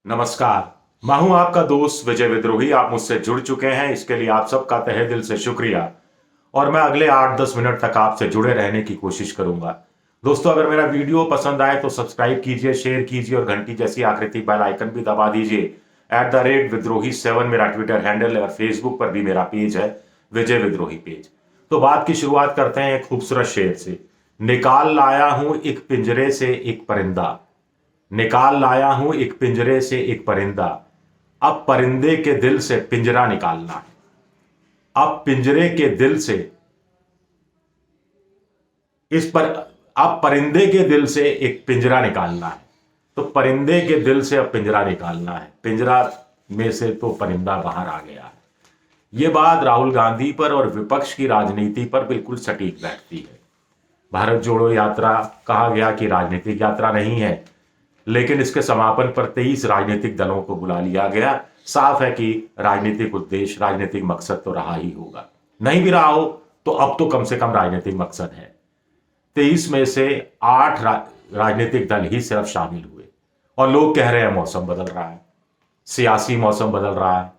नमस्कार। मैं हूं आपका दोस्त विजय विद्रोही। आप मुझसे जुड़ चुके हैं, इसके लिए आप सबका तहे दिल से शुक्रिया। और मैं अगले 8-10 मिनट तक आपसे जुड़े रहने की कोशिश करूंगा। दोस्तों, अगर मेरा वीडियो पसंद आए तो सब्सक्राइब कीजिए, शेयर कीजिए और घंटी जैसी आकृति बेल आइकन भी दबा दीजिए। @विद्रोही7 मेरा ट्विटर हैंडल है और फेसबुक पर भी मेरा पेज है, विजय विद्रोही पेज। तो बात की शुरुआत करते हैं एक खूबसूरत शेर से। निकाल लाया हूं एक पिंजरे से एक परिंदा, निकाल लाया हूं एक पिंजरे से एक परिंदा, अब परिंदे के दिल से पिंजरा निकालना है। अब पिंजरे के दिल से इस पर अब परिंदे के दिल से एक पिंजरा निकालना है। तो परिंदे के दिल से अब पिंजरा निकालना है। पिंजरा में से तो परिंदा बाहर आ गया है। यह बात राहुल गांधी पर और विपक्ष की राजनीति पर बिल्कुल सटीक बैठती है। भारत जोड़ो यात्रा कहा गया कि राजनीतिक यात्रा नहीं है, लेकिन इसके समापन पर 23 राजनीतिक दलों को बुला लिया गया। साफ है कि राजनीतिक उद्देश्य, राजनीतिक मकसद तो रहा ही होगा। नहीं भी रहा हो तो अब तो कम से कम राजनीतिक मकसद है। 23 में से 8 राजनीतिक दल ही सिर्फ शामिल हुए और लोग कह रहे हैं मौसम बदल रहा है, सियासी मौसम बदल रहा है।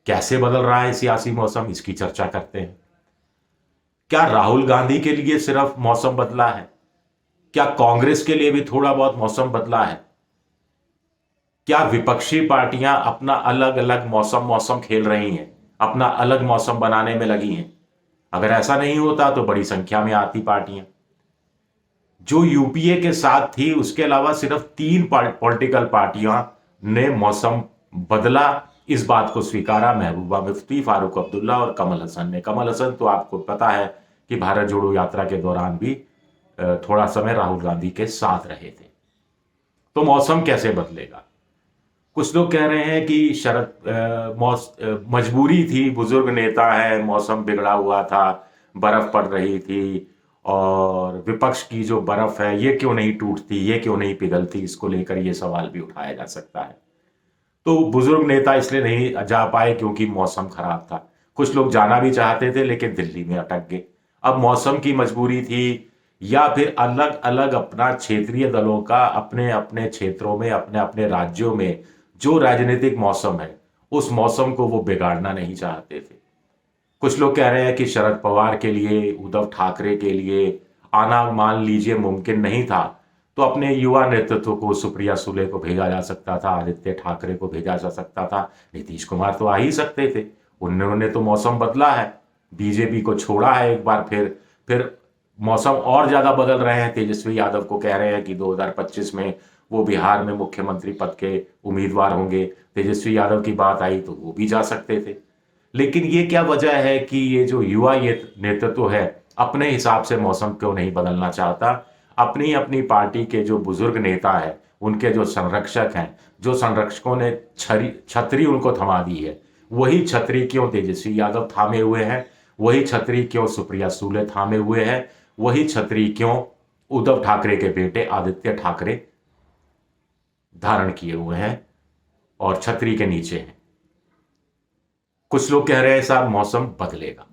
कैसे बदल रहा है सियासी मौसम, इसकी चर्चा करते हैं। क्या राहुल गांधी के लिए सिर्फ मौसम बदला है? क्या कांग्रेस के लिए भी थोड़ा बहुत मौसम बदला है? क्या विपक्षी पार्टियां अपना अलग अलग मौसम खेल रही हैं, अपना अलग मौसम बनाने में लगी हैं? अगर ऐसा नहीं होता तो बड़ी संख्या में आती पार्टियां। जो यूपीए के साथ थी उसके अलावा सिर्फ 3 पॉलिटिकल पार्टियां ने मौसम बदला। इस बात को स्वीकारा महबूबा मुफ्ती, फारूक अब्दुल्ला और कमल हसन ने। कमल हसन तो आपको पता है कि भारत जोड़ो यात्रा के दौरान भी थोड़ा समय राहुल गांधी के साथ रहे थे। तो मौसम कैसे बदलेगा? कुछ लोग कह रहे हैं कि मजबूरी थी, बुजुर्ग नेता है, मौसम बिगड़ा हुआ था, बर्फ पड़ रही थी और विपक्ष की जो बर्फ है ये क्यों नहीं टूटती, ये क्यों नहीं पिघलती, इसको लेकर ये सवाल भी उठाया जा सकता है। तो बुजुर्ग नेता इसलिए नहीं जा पाए क्योंकि मौसम खराब था। कुछ लोग जाना भी चाहते थे लेकिन दिल्ली में अटक गए। अब मौसम की मजबूरी थी या फिर अलग अलग अपना क्षेत्रीय दलों का अपने अपने क्षेत्रों में, अपने अपने राज्यों में जो राजनीतिक मौसम है उस मौसम को वो बिगाड़ना नहीं चाहते थे। कुछ लोग कह रहे हैं कि शरद पवार के लिए, उद्धव ठाकरे के लिए आना मान लीजिए मुमकिन नहीं था, तो अपने युवा नेतृत्व को, सुप्रिया सुले को भेजा जा सकता था, आदित्य ठाकरे को भेजा जा सकता था, नीतीश कुमार तो आ ही सकते थे। उन्होंने तो मौसम बदला है, बीजेपी को छोड़ा है एक बार फिर मौसम और ज्यादा बदल रहे हैं। तेजस्वी यादव को कह रहे हैं कि 2025 में वो बिहार में मुख्यमंत्री पद के उम्मीदवार होंगे। तेजस्वी यादव की बात आई तो वो भी जा सकते थे। लेकिन ये क्या वजह है कि ये जो युवा ये नेतृत्व है अपने हिसाब से मौसम क्यों नहीं बदलना चाहता? अपनी अपनी पार्टी के जो बुजुर्ग नेता है, उनके जो संरक्षक हैं, जो संरक्षकों ने छतरी उनको थमा दी है, वही छतरी क्यों तेजस्वी यादव थामे हुए हैं? वही छतरी क्यों सुप्रिया सुले थामे हुए हैं? वही छतरी क्यों उद्धव ठाकरे के बेटे आदित्य ठाकरे धारण किए हुए हैं और छतरी के नीचे हैं? कुछ लोग कह रहे हैं साहब मौसम बदलेगा,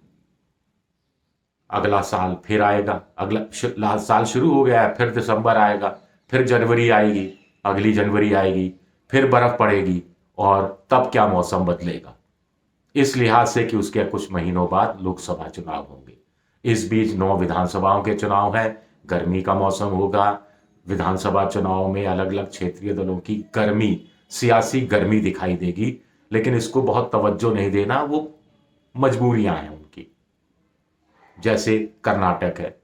अगला साल फिर आएगा, अगला साल शुरू हो गया है, फिर दिसंबर आएगा, फिर जनवरी आएगी, अगली जनवरी आएगी, फिर बर्फ पड़ेगी और तब क्या मौसम बदलेगा? इस लिहाज से कि उसके कुछ महीनों बाद लोकसभा चुनाव होंगे। इस बीच 9 विधानसभाओं के चुनाव है, गर्मी का मौसम होगा। विधानसभा चुनाव में अलग अलग क्षेत्रीय दलों की गर्मी, सियासी गर्मी दिखाई देगी, लेकिन इसको बहुत तवज्जो नहीं देना, वो मजबूरियां हैं उनकी। जैसे कर्नाटक है,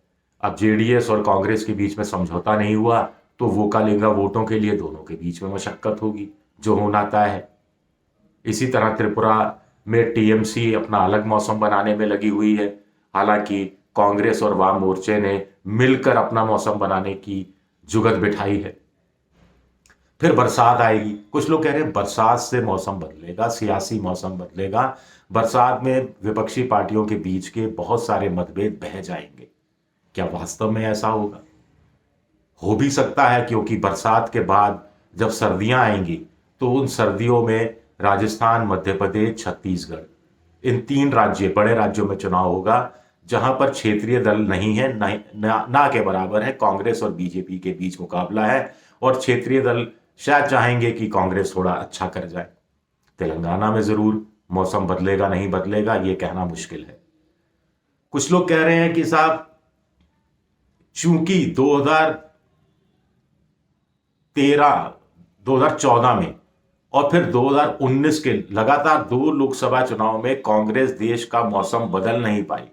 अब जेडीएस और कांग्रेस के बीच में समझौता नहीं हुआ तो वो का लेगा वोटों के लिए, दोनों के बीच में मशक्कत होगी, जो होना तय है। इसी तरह त्रिपुरा में टीएमसी अपना अलग मौसम बनाने में लगी हुई है, हालांकि कांग्रेस और वाम मोर्चे ने मिलकर अपना मौसम बनाने की जुगत बिठाई है। फिर बरसात आएगी। कुछ लोग कह रहे हैं बरसात से मौसम बदलेगा, सियासी मौसम बदलेगा, बरसात में विपक्षी पार्टियों के बीच के बहुत सारे मतभेद बह जाएंगे। क्या वास्तव में ऐसा होगा? हो भी सकता है, क्योंकि बरसात के बाद जब सर्दियां आएंगी तो उन सर्दियों में राजस्थान, मध्य प्रदेश, छत्तीसगढ़, इन 3 बड़े राज्यों में चुनाव होगा, जहां पर क्षेत्रीय दल नहीं है, ना के बराबर है। कांग्रेस और बीजेपी के बीच मुकाबला है और क्षेत्रीय दल शायद चाहेंगे कि कांग्रेस थोड़ा अच्छा कर जाए। तेलंगाना में जरूर मौसम बदलेगा नहीं बदलेगा ये कहना मुश्किल है। कुछ लोग कह रहे हैं कि साहब चूंकि 2013 2014 में और फिर 2019 के लगातार 2 लोकसभा चुनाव में कांग्रेस देश का मौसम बदल नहीं पाई,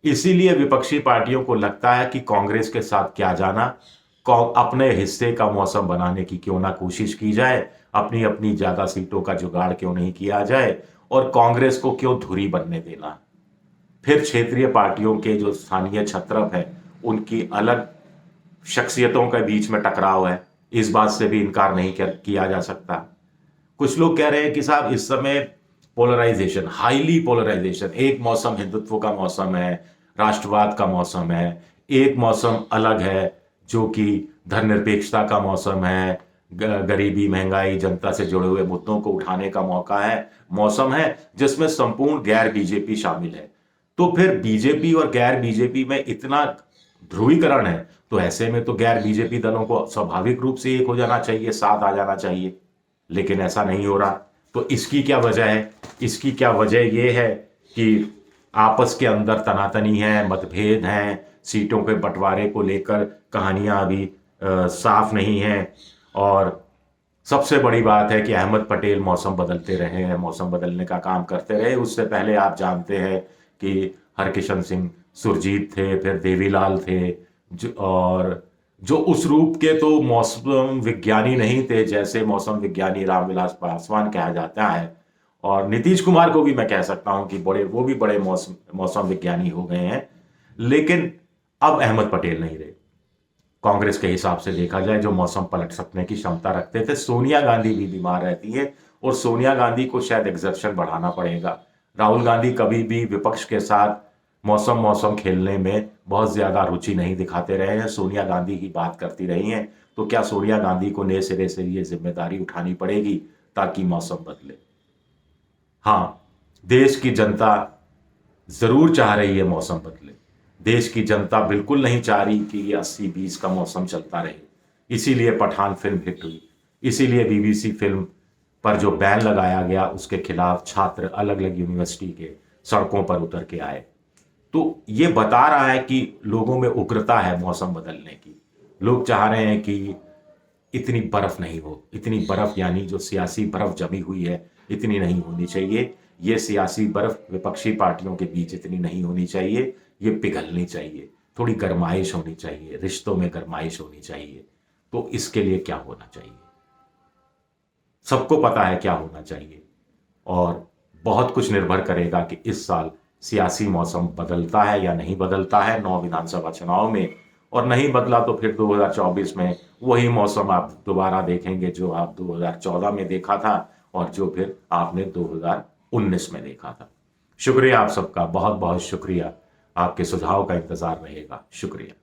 इसीलिए विपक्षी पार्टियों को लगता है कि कांग्रेस के साथ क्या जाना, अपने हिस्से का मौसम बनाने की क्यों ना कोशिश की जाए, अपनी अपनी ज्यादा सीटों का जुगाड़ क्यों नहीं किया जाए और कांग्रेस को क्यों धुरी बनने देना। फिर क्षेत्रीय पार्टियों के जो स्थानीय छत्रप है उनकी अलग शख्सियतों के बीच में टकराव है, इस बात से भी इनकार नहीं किया जा सकता। कुछ लोग कह रहे हैं कि साहब इस समय पोलराइजेशन, हाईली पोलराइजेशन, एक मौसम हिंदुत्व का मौसम है, राष्ट्रवाद का मौसम है, एक मौसम अलग है जो कि धर्मनिरपेक्षता का मौसम है, गरीबी महंगाई जनता से जुड़े हुए मुद्दों को उठाने का मौसम है जिसमें संपूर्ण गैर बीजेपी शामिल है। तो फिर बीजेपी और गैर बीजेपी में इतना ध्रुवीकरण है तो ऐसे में तो गैर बीजेपी दलों को स्वाभाविक रूप से एक हो जाना चाहिए, साथ आ जाना चाहिए, लेकिन ऐसा नहीं हो रहा। तो इसकी क्या वजह है? इसकी क्या वजह यह है कि आपस के अंदर तनातनी है, मतभेद हैं, सीटों के बंटवारे को लेकर कहानियां अभी साफ नहीं हैं। और सबसे बड़ी बात है कि अहमद पटेल मौसम बदलते रहे हैं, मौसम बदलने का काम करते रहे। उससे पहले आप जानते हैं कि हरकिशन सिंह सुरजीत थे, फिर देवीलाल थे, जो उस रूप के तो मौसम विज्ञानी नहीं थे जैसे मौसम विज्ञानी रामविलास पासवान कहा जाता है। और नीतीश कुमार को भी मैं कह सकता हूं कि वो भी बड़े मौसम विज्ञानी हो गए हैं। लेकिन अब अहमद पटेल नहीं रहे। कांग्रेस के हिसाब से देखा जाए जो मौसम पलट सकने की क्षमता रखते थे। सोनिया गांधी भी बीमार रहती है और सोनिया गांधी को शायद एक्सर्शन बढ़ाना पड़ेगा। राहुल गांधी कभी भी विपक्ष के साथ मौसम खेलने में बहुत ज्यादा रुचि नहीं दिखाते रहे हैं, सोनिया गांधी ही बात करती रही हैं। तो क्या सोनिया गांधी को नए सिरे से ये जिम्मेदारी उठानी पड़ेगी ताकि मौसम बदले? हाँ, देश की जनता जरूर चाह रही है मौसम बदले। देश की जनता बिल्कुल नहीं चाह रही कि ये 80-20 का मौसम चलता रहे। इसीलिए पठान फिल्म हिट हुई, इसीलिए बीबीसी फिल्म पर जो बैन लगाया गया उसके खिलाफ छात्र अलग अलग यूनिवर्सिटी के सड़कों पर उतर के आए। तो ये बता रहा है कि लोगों में उग्रता है मौसम बदलने की। लोग चाह रहे हैं कि इतनी बर्फ नहीं हो, इतनी बर्फ यानी जो सियासी बर्फ जमी हुई है इतनी नहीं होनी चाहिए। ये सियासी बर्फ विपक्षी पार्टियों के बीच इतनी नहीं होनी चाहिए, ये पिघलनी चाहिए, थोड़ी गरमाइश होनी चाहिए, रिश्तों में गरमाइश होनी चाहिए। तो इसके लिए क्या होना चाहिए? सबको पता है क्या होना चाहिए और बहुत कुछ निर्भर करेगा कि इस साल सियासी मौसम बदलता है या नहीं बदलता है 9 विधानसभा चुनाव में। और नहीं बदला तो फिर 2024 में वही मौसम आप दोबारा देखेंगे जो आप 2014 में देखा था और जो फिर आपने 2019 में देखा था। शुक्रिया आप सबका, बहुत बहुत शुक्रिया। आपके सुझाव का इंतजार रहेगा। शुक्रिया।